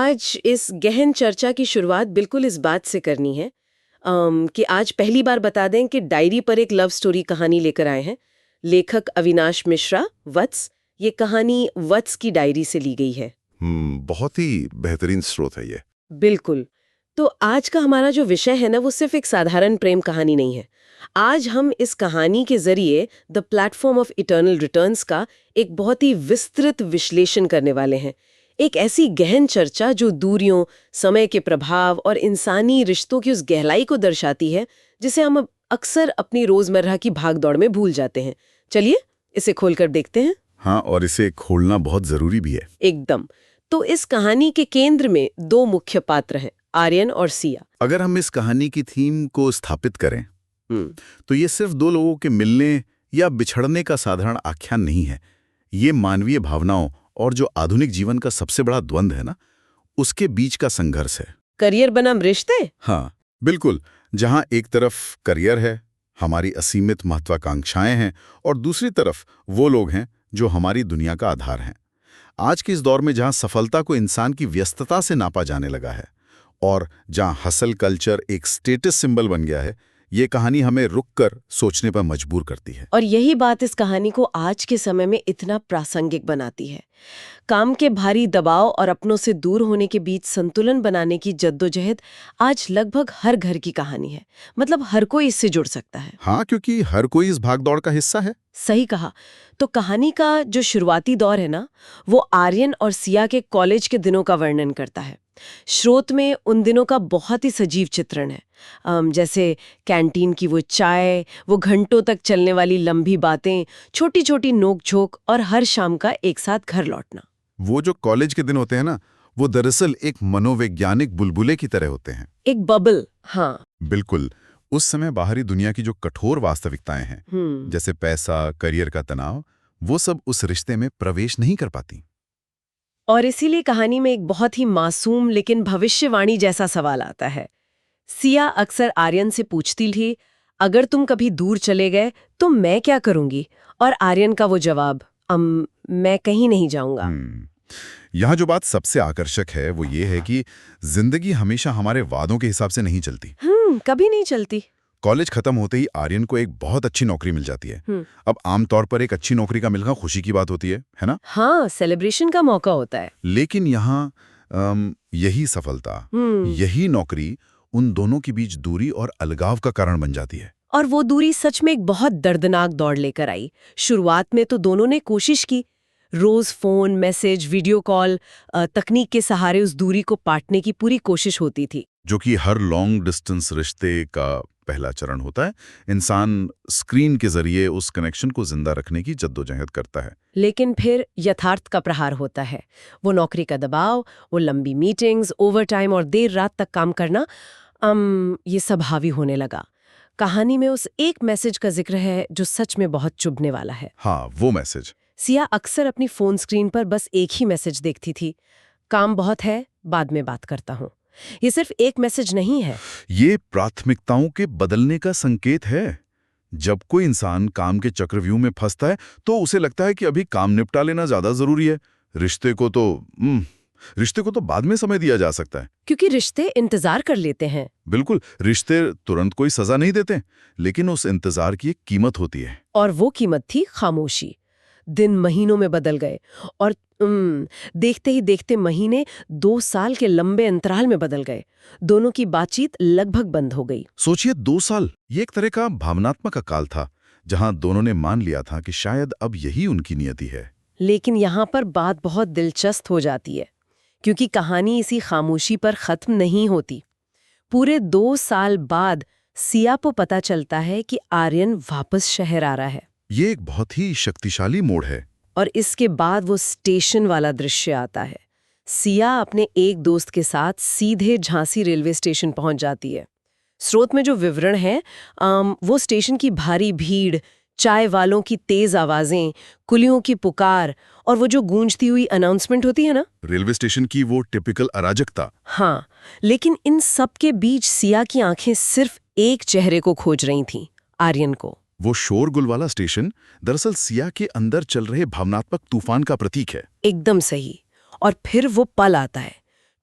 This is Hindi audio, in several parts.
आज इस गहन चर्चा की शुरुआत बिल्कुल इस बात से करनी है कि आज पहली बार बता दें कि डायरी पर एक लव स्टोरी कहानी लेकर आए हैं। लेखक अविनाश मिश्रा, वत्स। ये कहानी वत्स की डायरी से ली गई है। बहुत ही बेहतरीन स्रोत है ये। बिल्कुल। तो आज का हमारा जो विषय है ना, वो सिर्फ एक साधारण प्रेम कहानी नहीं है। आज हम इस कहानी के जरिए the platform of eternal returns का एक बहुत ही विस्तृत विश्लेषण करने वाले हैं। एक ऐसी गहन चर्चा जो दूरियों, समय के प्रभाव और इंसानी रिश्तों की उस गहराई को दर्शाती है जिसे हम अक्सर अपनी रोजमर्रा की भागदौड़ में भूल जाते हैं। चलिए इसे खोलकर देखते हैं। हाँ, और इसे खोलना बहुत जरूरी भी है। एकदम। तो इस कहानी के केंद्र में दो मुख्य पात्र हैं, आर्यन और सिया। अगर हम इस कहानी की थीम को स्थापित करें तो ये सिर्फ दो लोगों के मिलने या बिछड़ने का साधारण आख्यान नहीं है। ये मानवीय भावनाओं और जो आधुनिक जीवन का सबसे बड़ा द्वंद्व है ना, उसके बीच का संघर्ष है। करियर बनाम रिश्ते। हाँ बिल्कुल। जहां एक तरफ करियर है, हमारी असीमित महत्वाकांक्षाएं हैं, और दूसरी तरफ वो लोग हैं जो हमारी दुनिया का आधार हैं। आज के इस दौर में जहां सफलता को इंसान की व्यस्तता से नापा जाने लगा है और जहां हसल कल्चर एक स्टेटस सिंबल बन गया है, ये कहानी हमें रुककर सोचने पर मजबूर करती है। और यही बात इस कहानी को आज के समय में इतना प्रासंगिक बनाती है। काम के भारी दबाव और अपनों से दूर होने के बीच संतुलन बनाने की जद्दोजहद आज लगभग हर घर की कहानी है। मतलब हर कोई इससे जुड़ सकता है। हाँ, क्योंकि हर कोई इस भागदौड़ का हिस्सा है। सही कहा। तो कहानी का जो शुरुआती दौर है ना, वो आर्यन और सिया के कॉलेज के दिनों का वर्णन करता है। स्रोत में उन दिनों का बहुत ही सजीव चित्रण है। जैसे कैंटीन की वो चाय, वो घंटों तक चलने वाली लंबी बातें, छोटी छोटी नोक-झोंक और हर शाम का एक साथ घर लौटना। वो जो कॉलेज के दिन होते हैं ना, वो दरअसल एक मनोवैज्ञानिक बुलबुले की तरह होते हैं। एक बबल। हाँ बिल्कुल। उस समय बाहरी दुनिया की जो कठोर वास्तविकताएं हैं, जैसे पैसा, करियर का तनाव, वो सब उस रिश्ते में प्रवेश नहीं कर पाती। और इसीलिए कहानी में एक बहुत ही मासूम लेकिन भविष्यवाणी जैसा सवाल आता है। सिया अक्सर आर्यन से पूछती थी, अगर तुम कभी दूर चले गए तो मैं क्या करूंगी? और आर्यन का वो जवाब, मैं कहीं नहीं जाऊंगा। यहाँ जो बात सबसे आकर्षक है वो ये है कि जिंदगी हमेशा हमारे वादों के हिसाब से नहीं चलती। कभी नहीं चलती। कॉलेज खत्म होते ही आर्यन को एक बहुत अच्छी नौकरी मिल जाती है। अब आमतौर पर एक अच्छी नौकरी का मिलना खुशी की बात होती है ना? हाँ, सेलिब्रेशन का मौका होता है। लेकिन यहाँ यही सफलता, यही नौकरी उन दोनों के बीच दूरी और अलगाव का कारण बन जाती है। और वो दूरी सच में एक बहुत दर्दनाक दौड़ लेकर आई। शुरुआत में तो दोनों ने कोशिश की, रोज फोन, मैसेज, वीडियो कॉल, तकनीक के सहारे उस दूरी को पाटने की पूरी कोशिश होती थी। जो कि हर लॉन्ग डिस्टेंस रिश्ते का पहला चरण होता है। इंसान स्क्रीन के जरिए उस कनेक्शन को जिंदा रखने की जद्दोजहद करता है। लेकिन फिर यथार्थ का प्रहार होता है। वो नौकरी का दबाव, वो लंबी मीटिंग्स, ओवरटाइम और देर रात तक काम करना, ये सब हावी होने लगा। कहानी में उस एक मैसेज का जिक्र है जो सच में बहुत चुभने वाला है। हाँ, वो मैसेज। सिया अक्सर अपनी फोन स्क्रीन पर बस एक ही मैसेज देखती थी, काम बहुत है, बाद में बात करता हूँ। ये सिर्फ एक मैसेज नहीं है, ये प्राथमिकताओं के बदलने का संकेत है। जब कोई इंसान काम के चक्रव्यूह में फंसता है तो उसे लगता है कि अभी काम निपटा लेना ज्यादा जरूरी है। रिश्ते को तो बाद में समय दिया जा सकता है। क्योंकि रिश्ते इंतजार कर लेते हैं। बिल्कुल। रिश्ते तुरंत कोई सजा नहीं देते, लेकिन उस इंतजार की एक कीमत होती है। और वो कीमत थी खामोशी। दिन महीनों में बदल गए और देखते ही देखते महीने 2 साल के लंबे अंतराल में बदल गए। दोनों की बातचीत लगभग बंद हो गई। सोचिए, 2 साल, ये एक तरह का भावनात्मक अकाल था जहां दोनों ने मान लिया था कि शायद अब यही उनकी नियति है। लेकिन यहाँ पर बात बहुत दिलचस्प हो जाती है, क्योंकि कहानी इसी खामोशी पर खत्म नहीं होती। पूरे 2 साल बाद सिया को पता चलता है कि आर्यन वापस शहर आ रहा है। ये एक बहुत ही शक्तिशाली मोड़ है। और इसके बाद वो स्टेशन वाला दृश्य आता है। सिया अपने एक दोस्त के साथ सीधे झांसी रेलवे स्टेशन पहुंच जाती है। स्रोत में जो विवरण है, वो स्टेशन की भारी भीड़, चाय वालों की तेज आवाजें, कुलियों की पुकार और वो जो गूंजती हुई अनाउंसमेंट होती है ना, रेलवे स्टेशन की वो टिपिकल अराजकता। हाँ, लेकिन इन सब के बीच सिया की आंखें सिर्फ एक चेहरे को खोज रही थीं, आर्यन को। वो शोरगुल वाला स्टेशन दरअसल सिया के अंदर चल रहे भावनात्मक तूफान का प्रतीक है। एकदम सही। और फिर वो पल आता है,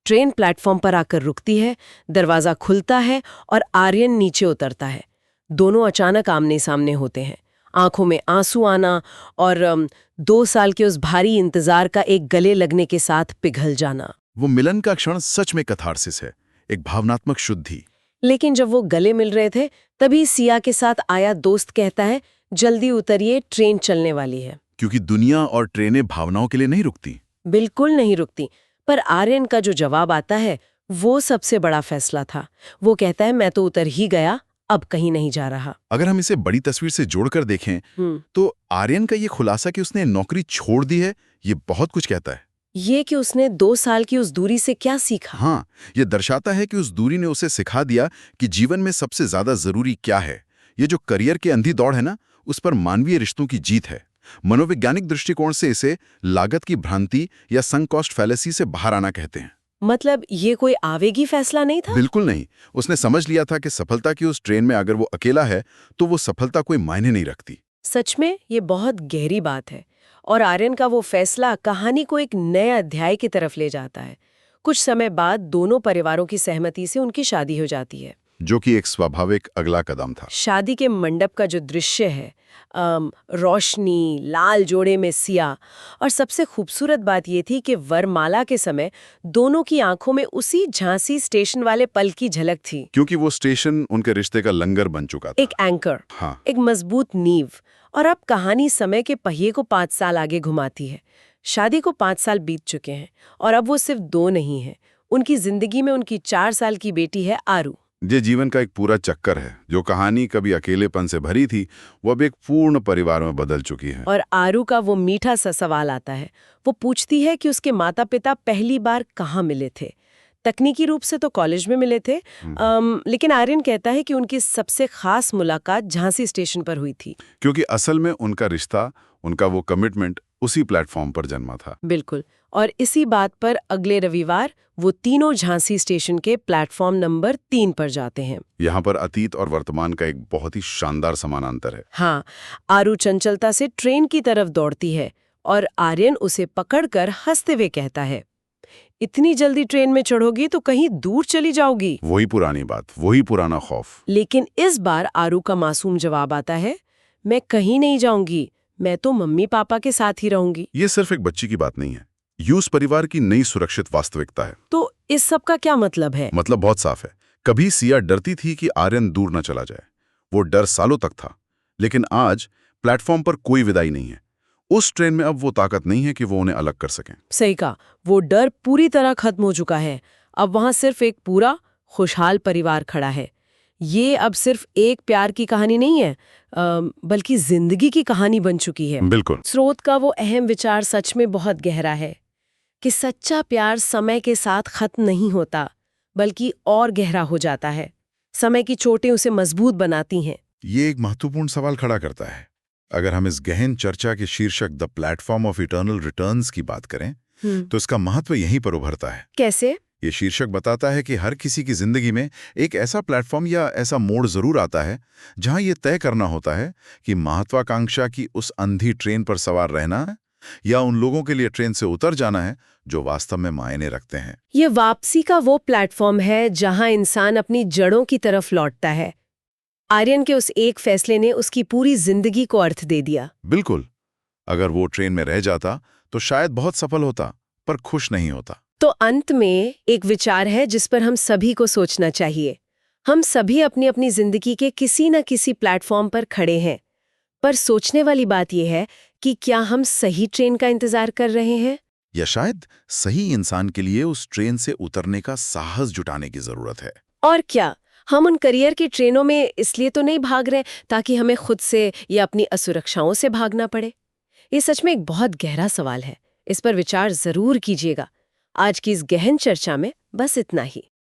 ट्रेन प्लेटफॉर्म पर आकर रुकती है, दरवाजा खुलता है और आर्यन नीचे उतरता है। दोनों अचानक आमने सामने होते हैं, आंखों में आंसू आना और 2 साल के उस भारी इंतजार का एक गले लगने के साथ पिघल जाना। वो मिलन का क्षण सच में कैथार्सिस है, एक भावनात्मक शुद्धि। लेकिन जब वो गले मिल रहे थे, तभी सिया के साथ आया दोस्त कहता है, जल्दी उतरिए, ट्रेन चलने वाली है। क्योंकि दुनिया और ट्रेनें भावनाओं के लिए नहीं रुकती। बिल्कुल नहीं रुकती। पर आर्यन का जो जवाब आता है, वो सबसे बड़ा फैसला था। वो कहता है, मैं तो उतर ही गया, अब कहीं नहीं जा रहा। अगर हम इसे बड़ी तस्वीर से जोड़कर देखें तो आर्यन का ये खुलासा कि उसने नौकरी छोड़ दी है, ये बहुत कुछ कहता है। ये कि उसने 2 साल की उस दूरी से क्या सीखा। हाँ, ये दर्शाता है कि उस दूरी ने उसे सिखा दिया कि जीवन में सबसे ज्यादा जरूरी क्या है। ये जो करियर की अंधी दौड़ है ना, उस पर मानवीय रिश्तों की जीत है। मनोवैज्ञानिक दृष्टिकोण से इसे लागत की भ्रांति या संक कॉस्ट फैलेसी से बाहर आना कहते हैं। मतलब ये कोई आवेगी फैसला नहीं था? बिल्कुल नहीं। उसने समझ लिया था कि सफलता की उस ट्रेन में अगर वो अकेला है तो वो सफलता कोई मायने नहीं रखती। सच में ये बहुत गहरी बात है। और आर्यन का वो फैसला कहानी को एक नए अध्याय की तरफ ले जाता है। कुछ समय बाद दोनों परिवारों की सहमति से उनकी शादी हो जाती है, जो कि एक स्वाभाविक अगला कदम था। शादी के मंडप का जो दृश्य है, रोशनी, लाल जोड़े में सिया, और सबसे खूबसूरत बात ये थी कि वरमाला के समय दोनों की आंखों में उसी झांसी स्टेशन वाले पल की झलक थी। क्योंकि वो स्टेशन उनके रिश्ते का लंगर बन चुका था। एक एंकर, हाँ। एक मजबूत नींव। और अब कहानी समय के पहिए को 5 साल आगे घुमाती है। शादी को 5 साल बीत चुके हैं और अब वो सिर्फ 2 नहीं है। उनकी जिंदगी में उनकी 4 साल की बेटी है आरू। ये जीवन का एक पूरा चक्कर है। जो कहानी कभी अकेलेपन से भरी थी, वो अब एक पूर्ण परिवार में बदल चुकी है। और आरू का वो मीठा सा सवाल आता है। वो पूछती है कि उसके माता पिता पहली बार कहाँ मिले थे। तकनीकी रूप से तो कॉलेज में मिले थे, लेकिन आर्यन कहता है कि उनकी सबसे खास मुलाकात झांसी स्टेशन पर हुई थी। क्योंकि असल में उनका रिश्ता, उनका वो कमिटमेंट उसी प्लेटफॉर्म पर जन्मा था। बिल्कुल। और इसी बात पर अगले रविवार वो तीनों झांसी स्टेशन के प्लेटफॉर्म नंबर 3 पर जाते हैं। यहाँ पर अतीत और वर्तमान का एक बहुत ही शानदार समानांतर है। हाँ, आरू चंचलता से ट्रेन की तरफ दौड़ती है और आर्यन उसे पकड़कर हंसते हुए कहता है, इतनी जल्दी ट्रेन में चढ़ोगी तो कहीं दूर चली जाओगी। वही पुरानी बात, वही पुराना खौफ। लेकिन इस बार आरू का मासूम जवाब आता है, मैं कहीं नहीं जाऊंगी, मैं तो मम्मी पापा के साथ ही रहूंगी। ये सिर्फ एक बच्ची की बात नहीं है, ये उस परिवार की नई सुरक्षित वास्तविकता है। तो इस सब का क्या मतलब है? मतलब बहुत साफ है। कभी सिया डरती थी कि आर्यन दूर न चला जाए। वो डर सालों तक था। लेकिन आज प्लेटफॉर्म पर कोई विदाई नहीं है। उस ट्रेन में अब वो ताकत नहीं है कि वो उन्हें अलग कर सकें। सही कहा, वो डर पूरी तरह खत्म हो चुका है। अब वहां सिर्फ एक पूरा खुशहाल परिवार खड़ा है। ये अब सिर्फ एक प्यार की कहानी नहीं है, बल्कि जिंदगी की कहानी बन चुकी है। बिल्कुल। स्रोत का वो अहम विचार सच में बहुत गहरा है कि सच्चा प्यार समय के साथ खत्म नहीं होता, बल्कि और गहरा हो जाता है। समय की चोटें उसे मजबूत बनाती हैं। ये एक महत्वपूर्ण सवाल खड़ा करता है। अगर हम इस गहन चर्चा के शीर्षक the platform of eternal returns की बात करें, तो इसका महत्व यहीं पर उभरता है। कैसे? ये शीर्षक बताता है कि हर किसी की जिंदगी में एक ऐसा प्लेटफॉर्म या ऐसा मोड़ जरूर आता है जहां ये तय करना होता है कि महत्वाकांक्षा की उस अंधी ट्रेन पर सवार रहना है या उन लोगों के लिए ट्रेन से उतर जाना है जो वास्तव में मायने रखते हैं। ये वापसी का वो प्लेटफॉर्म है जहां इंसान अपनी जड़ों की तरफ लौटता है। आर्यन के उस एक फैसले ने उसकी पूरी जिंदगी को अर्थ दे दिया। बिल्कुल। अगर वो ट्रेन में रह जाता तो शायद बहुत सफल होता, पर खुश नहीं होता। तो अंत में एक विचार है जिस पर हम सभी को सोचना चाहिए। हम सभी अपनी अपनी जिंदगी के किसी न किसी प्लेटफॉर्म पर खड़े हैं, पर सोचने वाली बात यह है कि क्या हम सही ट्रेन का इंतजार कर रहे हैं, या शायद सही इंसान के लिए उस ट्रेन से उतरने का साहस जुटाने की जरूरत है। और क्या हम उन करियर की ट्रेनों में इसलिए तो नहीं भाग रहे ताकि हमें खुद से या अपनी असुरक्षाओं से भागना पड़े? ये सच में एक बहुत गहरा सवाल है। इस पर विचार जरूर कीजिएगा। आज की इस गहन चर्चा में बस इतना ही।